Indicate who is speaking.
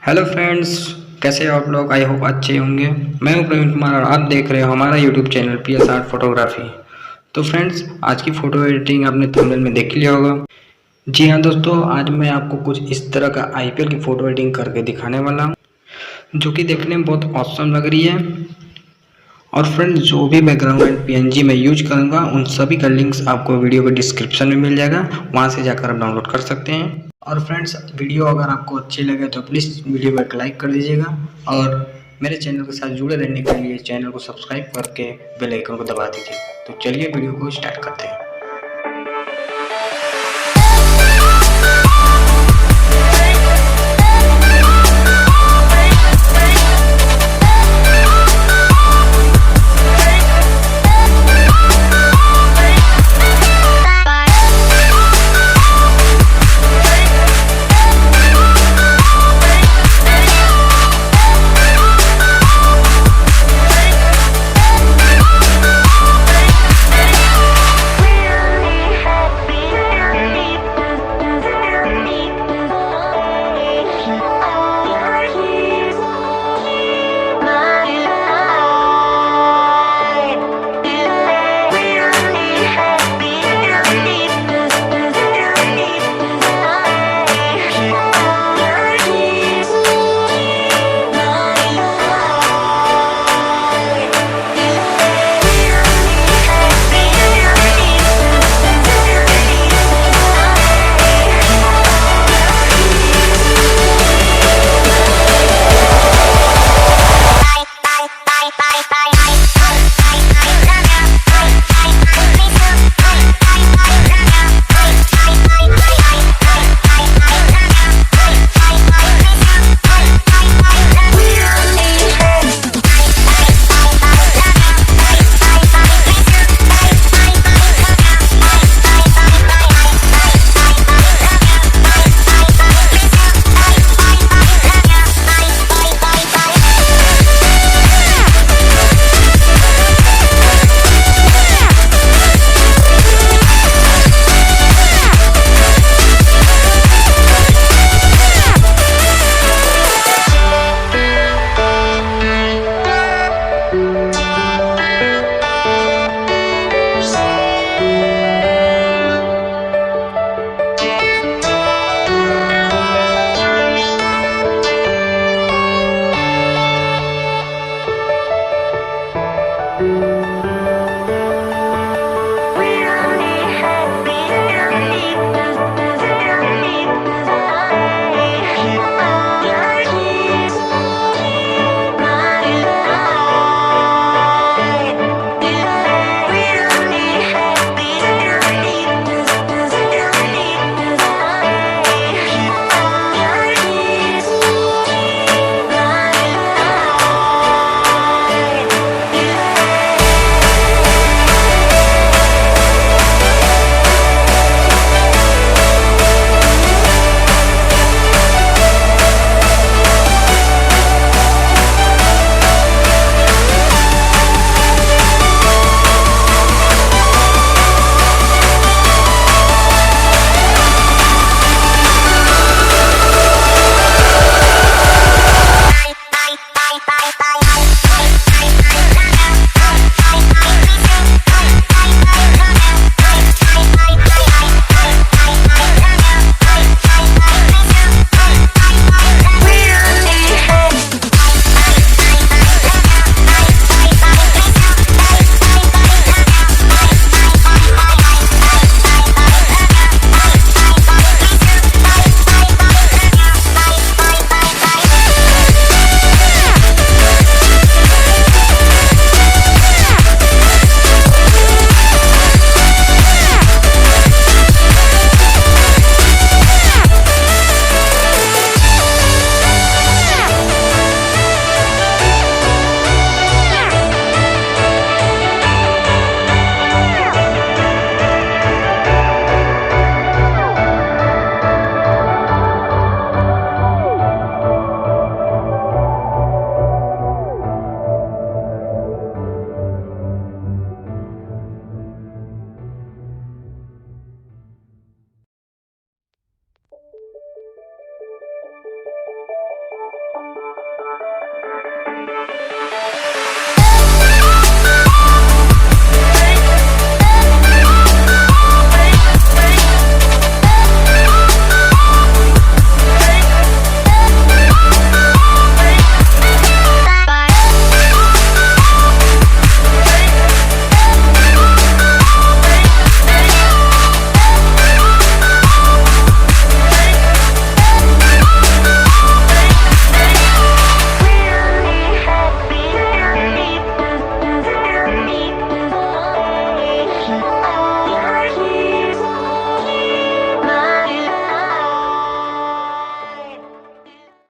Speaker 1: Hello friends, कैसे हो आप लोग। आई होप अच्छे होंगे। मैं हूं प्रवीण कुमार और आप देख रहे हो हमारा यूट्यूब चैनल पिक्सार्ट फोटोग्राफी। तो फ्रेंड्स, आज की फ़ोटो एडिटिंग आपने थंबनेल में देख लिया होगा। जी हाँ दोस्तों, आज मैं आपको कुछ इस तरह का आईपीएल की फ़ोटो एडिटिंग करके दिखाने वाला हूँ, जो कि देखने में बहुत ऑसम लग रही है। और फ्रेंड्स, जो भी बैकग्राउंड एंड पीएनजी मैं यूज करूँगा उन सभी का लिंक्स आपको वीडियो के डिस्क्रिप्शन में मिल जाएगा, वहाँ से जाकर आप डाउनलोड कर सकते हैं। और फ्रेंड्स, वीडियो अगर आपको अच्छी लगे तो प्लीज़ वीडियो को एक लाइक कर दीजिएगा और मेरे चैनल के साथ जुड़े रहने के लिए चैनल को सब्सक्राइब करके बेल आइकन को दबा दीजिए। तो चलिए वीडियो को स्टार्ट करते हैं।